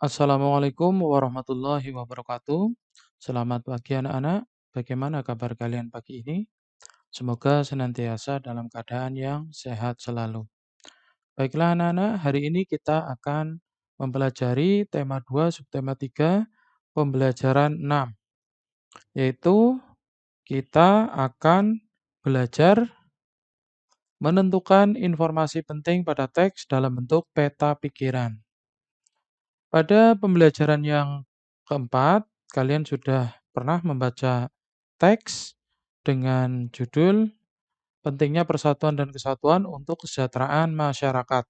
Assalamualaikum warahmatullahi wabarakatuh. Selamat pagi anak-anak. Bagaimana kabar kalian pagi ini? Semoga senantiasa dalam keadaan yang sehat selalu. Baiklah anak-anak, hari ini kita akan mempelajari tema 2 subtema 3 pembelajaran 6, yaitu kita akan belajar menentukan informasi penting pada teks dalam bentuk peta pikiran. Pada pembelajaran yang keempat, kalian sudah pernah membaca teks dengan judul Pentingnya Persatuan dan Kesatuan untuk Kesejahteraan Masyarakat.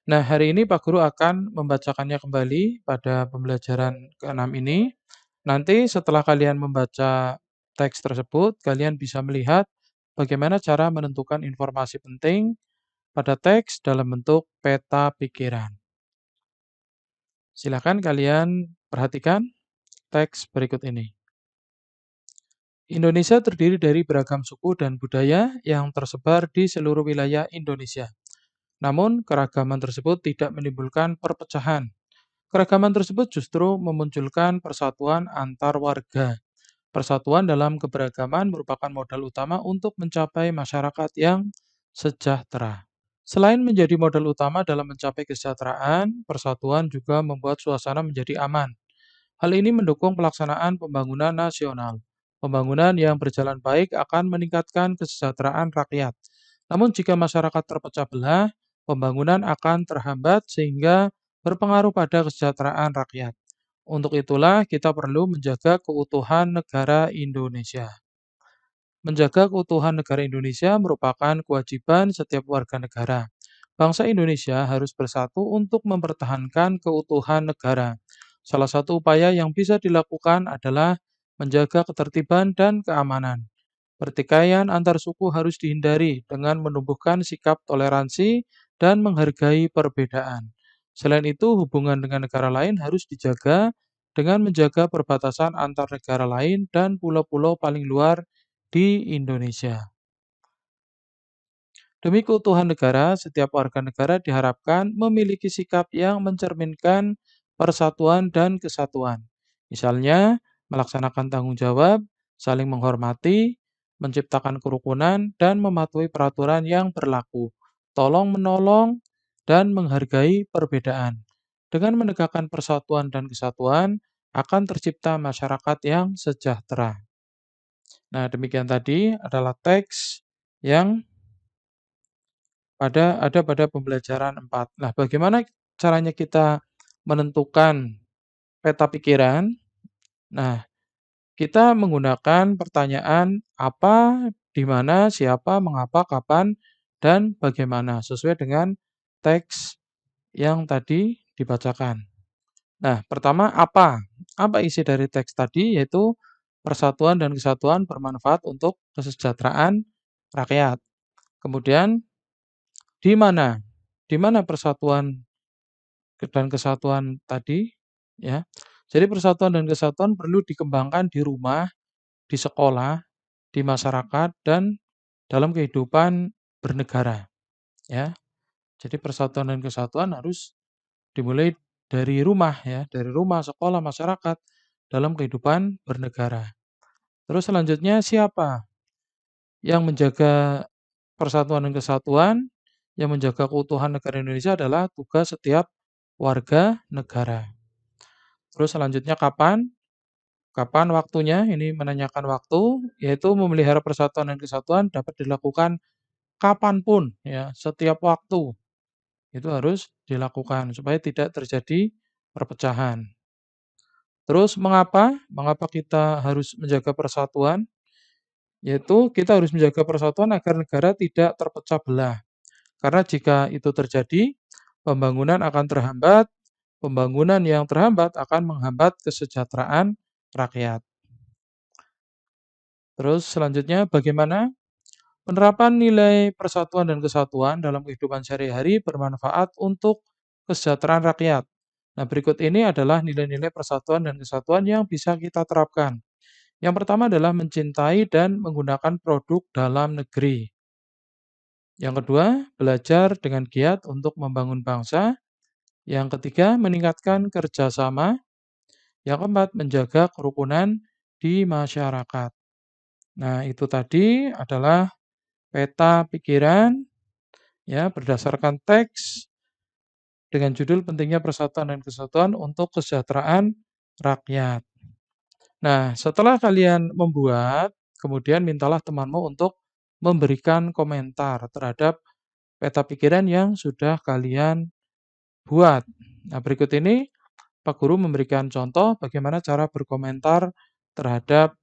Nah, hari ini Pak Guru akan membacakannya kembali pada pembelajaran ke-6 ini. Nanti setelah kalian membaca teks tersebut, kalian bisa melihat bagaimana cara menentukan informasi penting pada teks dalam bentuk peta pikiran. Silakan kalian perhatikan teks berikut ini. Indonesia terdiri dari beragam suku dan budaya yang tersebar di seluruh wilayah Indonesia. Namun, keragaman tersebut tidak menimbulkan perpecahan. Keragaman tersebut justru memunculkan persatuan antar warga. Persatuan dalam keberagaman merupakan modal utama untuk mencapai masyarakat yang sejahtera. Selain menjadi modal utama dalam mencapai kesejahteraan, persatuan juga membuat suasana menjadi aman. Hal ini mendukung pelaksanaan pembangunan nasional. Pembangunan yang berjalan baik akan meningkatkan kesejahteraan rakyat. Namun jika masyarakat terpecah belah, pembangunan akan terhambat sehingga berpengaruh pada kesejahteraan rakyat. Untuk itulah kita perlu menjaga keutuhan negara Indonesia. Menjaga keutuhan negara Indonesia merupakan kewajiban setiap warga negara. Bangsa Indonesia harus bersatu untuk mempertahankan keutuhan negara. Salah satu upaya yang bisa dilakukan adalah menjaga ketertiban dan keamanan. Pertikaian antar suku harus dihindari dengan menumbuhkan sikap toleransi dan menghargai perbedaan. Selain itu, hubungan dengan negara lain harus dijaga dengan menjaga perbatasan antar negara lain dan pulau-pulau paling luar di Indonesia. Demi keutuhan negara, setiap warga negara diharapkan memiliki sikap yang mencerminkan persatuan dan kesatuan. Misalnya, melaksanakan tanggung jawab, saling menghormati, menciptakan kerukunan, dan mematuhi peraturan yang berlaku. Tolong menolong dan menghargai perbedaan. Dengan menegakkan persatuan dan kesatuan, akan tercipta masyarakat yang sejahtera. Nah, demikian tadi adalah teks yang ada pada pembelajaran 4. Nah, bagaimana caranya kita menentukan peta pikiran? Nah, kita menggunakan pertanyaan apa, di mana, siapa, mengapa, kapan, dan bagaimana sesuai dengan teks yang tadi dibacakan. Nah, pertama apa? Apa isi dari teks tadi? Yaitu persatuan dan kesatuan bermanfaat untuk kesejahteraan rakyat. Kemudian di mana? Di mana persatuan dan kesatuan tadi? Ya. Jadi persatuan dan kesatuan perlu dikembangkan di rumah, di sekolah, di masyarakat, dan dalam kehidupan bernegara. Ya. Jadi persatuan dan kesatuan harus dimulai dari rumah ya, dari rumah, sekolah, masyarakat, dalam kehidupan bernegara. Terus selanjutnya siapa yang menjaga persatuan dan kesatuan, yang menjaga keutuhan negara Indonesia adalah tugas setiap warga negara. Terus selanjutnya kapan? Kapan waktunya? Ini menanyakan waktu, yaitu memelihara persatuan dan kesatuan dapat dilakukan kapanpun, ya, setiap waktu. Itu harus dilakukan supaya tidak terjadi perpecahan. Terus mengapa? Mengapa kita harus menjaga persatuan? Yaitu kita harus menjaga persatuan agar negara tidak terpecah belah. Karena jika itu terjadi, pembangunan akan terhambat, pembangunan yang terhambat akan menghambat kesejahteraan rakyat. Terus selanjutnya bagaimana penerapan nilai persatuan dan kesatuan dalam kehidupan sehari-hari bermanfaat untuk kesejahteraan rakyat. Nah, berikut ini adalah nilai-nilai persatuan dan kesatuan yang bisa kita terapkan. Yang pertama adalah mencintai dan menggunakan produk dalam negeri. Yang kedua, belajar dengan giat untuk membangun bangsa. Yang ketiga, meningkatkan kerjasama. Yang keempat, menjaga kerukunan di masyarakat. Nah, itu tadi adalah peta pikiran ya berdasarkan teks dengan judul pentingnya persatuan dan kesatuan untuk kesejahteraan rakyat. Nah, setelah kalian membuat, kemudian mintalah temanmu untuk memberikan komentar terhadap peta pikiran yang sudah kalian buat. Nah, berikut ini Pak Guru memberikan contoh bagaimana cara berkomentar terhadap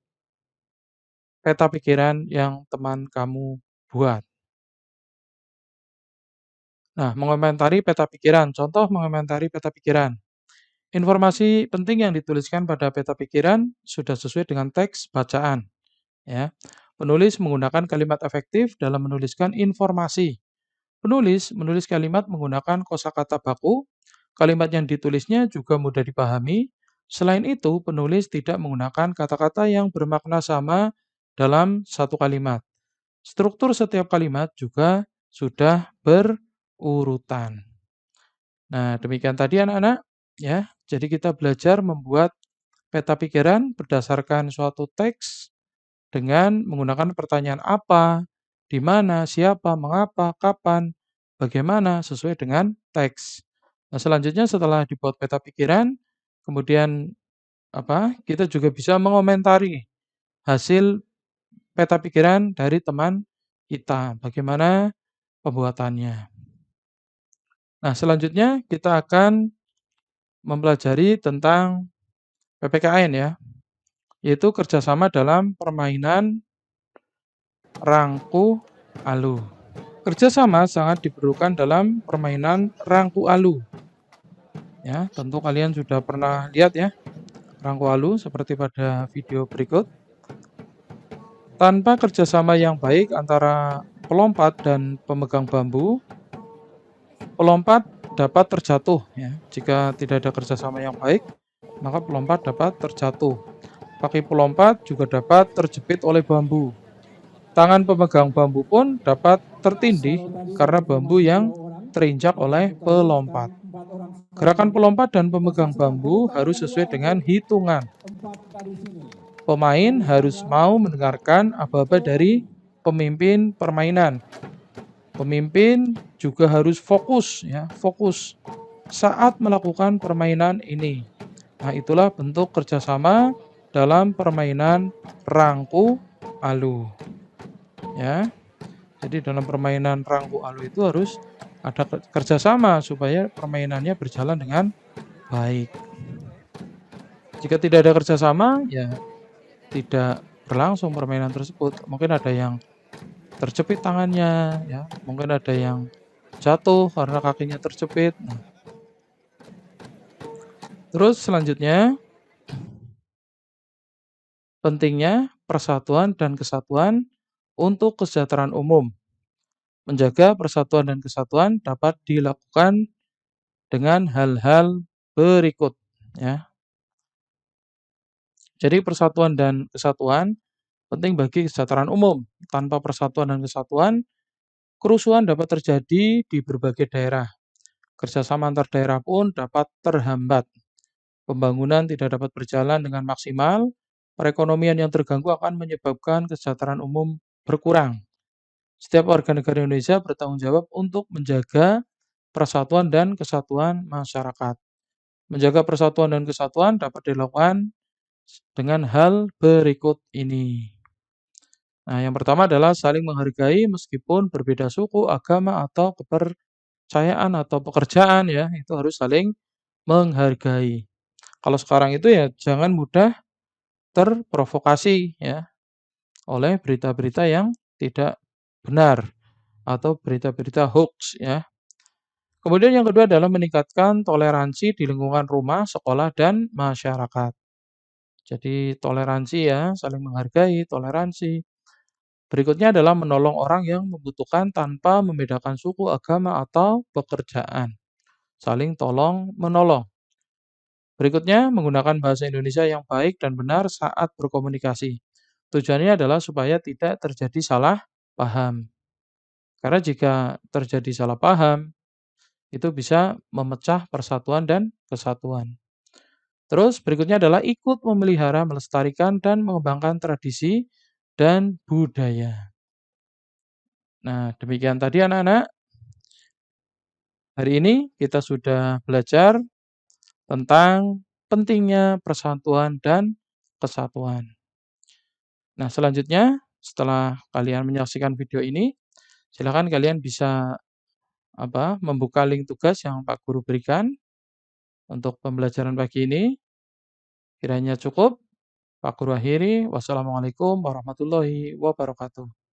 peta pikiran yang teman kamu buat. Nah, mengomentari peta pikiran. Contoh mengomentari peta pikiran. Informasi penting yang dituliskan pada peta pikiran sudah sesuai dengan teks bacaan. Ya. Penulis menggunakan kalimat efektif dalam menuliskan informasi. Penulis menulis kalimat menggunakan kosakata baku. Kalimat yang ditulisnya juga mudah dipahami. Selain itu, penulis tidak menggunakan kata-kata yang bermakna sama dalam satu kalimat. Struktur setiap kalimat juga sudah berurutan. Nah, demikian tadi anak-anak, ya. Jadi kita belajar membuat peta pikiran berdasarkan suatu teks dengan menggunakan pertanyaan apa, di mana, siapa, mengapa, kapan, bagaimana, sesuai dengan teks. Nah, selanjutnya setelah dibuat peta pikiran, kemudian kita juga bisa mengomentari hasil peta pikiran dari teman kita, bagaimana pembuatannya. Nah, selanjutnya kita akan mempelajari tentang PPKN ya, yaitu kerjasama dalam permainan rangku alu. Kerjasama sangat diperlukan dalam permainan rangku alu. Ya, tentu kalian sudah pernah lihat ya rangku alu seperti pada video berikut. Tanpa kerjasama yang baik antara pelompat dan pemegang bambu, pelompat dapat terjatuh. Ya. Jika tidak ada kerjasama yang baik, maka pelompat dapat terjatuh. Kaki pelompat juga dapat terjepit oleh bambu. Tangan pemegang bambu pun dapat tertindih karena bambu yang terinjak oleh pelompat. Gerakan pelompat dan pemegang bambu harus sesuai dengan hitungan. Pemain harus mau mendengarkan aba-aba dari pemimpin permainan. Pemimpin juga harus fokus saat melakukan permainan ini. Nah, itulah bentuk kerjasama dalam permainan rangku alu. Ya, jadi dalam permainan rangku alu itu harus ada kerjasama supaya permainannya berjalan dengan baik. Jika tidak ada kerjasama, ya tidak berlangsung permainan tersebut. Mungkin ada yang terjepit tangannya, ya, mungkin ada yang jatuh karena kakinya terjepit. Nah, terus selanjutnya, pentingnya persatuan dan kesatuan untuk kesejahteraan umum. Menjaga persatuan dan kesatuan dapat dilakukan dengan hal-hal berikut. Ya. Jadi persatuan dan kesatuan penting bagi kesejahteraan umum. Tanpa persatuan dan kesatuan, kerusuhan dapat terjadi di berbagai daerah. Kerjasama antar daerah pun dapat terhambat. Pembangunan tidak dapat berjalan dengan maksimal. Perekonomian yang terganggu akan menyebabkan kesejahteraan umum berkurang. Setiap warga negara Indonesia bertanggung jawab untuk menjaga persatuan dan kesatuan masyarakat. Menjaga persatuan dan kesatuan dapat dilakukan dengan hal berikut ini. Nah, yang pertama adalah saling menghargai meskipun berbeda suku, agama, atau kepercayaan atau pekerjaan ya, itu harus saling menghargai. Kalau sekarang itu ya jangan mudah terprovokasi ya oleh berita-berita yang tidak benar atau berita-berita hoax ya. Kemudian yang kedua adalah meningkatkan toleransi di lingkungan rumah, sekolah, dan masyarakat. Jadi toleransi ya, saling menghargai, toleransi. Berikutnya adalah menolong orang yang membutuhkan tanpa membedakan suku, agama, atau pekerjaan. Saling tolong menolong. Berikutnya, menggunakan bahasa Indonesia yang baik dan benar saat berkomunikasi. Tujuannya adalah supaya tidak terjadi salah paham. Karena jika terjadi salah paham, Itu bisa memecah persatuan dan kesatuan. Terus berikutnya adalah ikut memelihara, melestarikan, dan mengembangkan tradisi dan budaya. Nah, demikian tadi anak-anak. Hari ini kita sudah belajar tentang pentingnya persatuan dan kesatuan. Nah, selanjutnya setelah kalian menyaksikan video ini, silakan kalian bisa membuka link tugas yang Pak Guru berikan untuk pembelajaran pagi ini. Kiranya cukup. Pak Guru akhiri. Wassalamualaikum warahmatullahi wabarakatuh.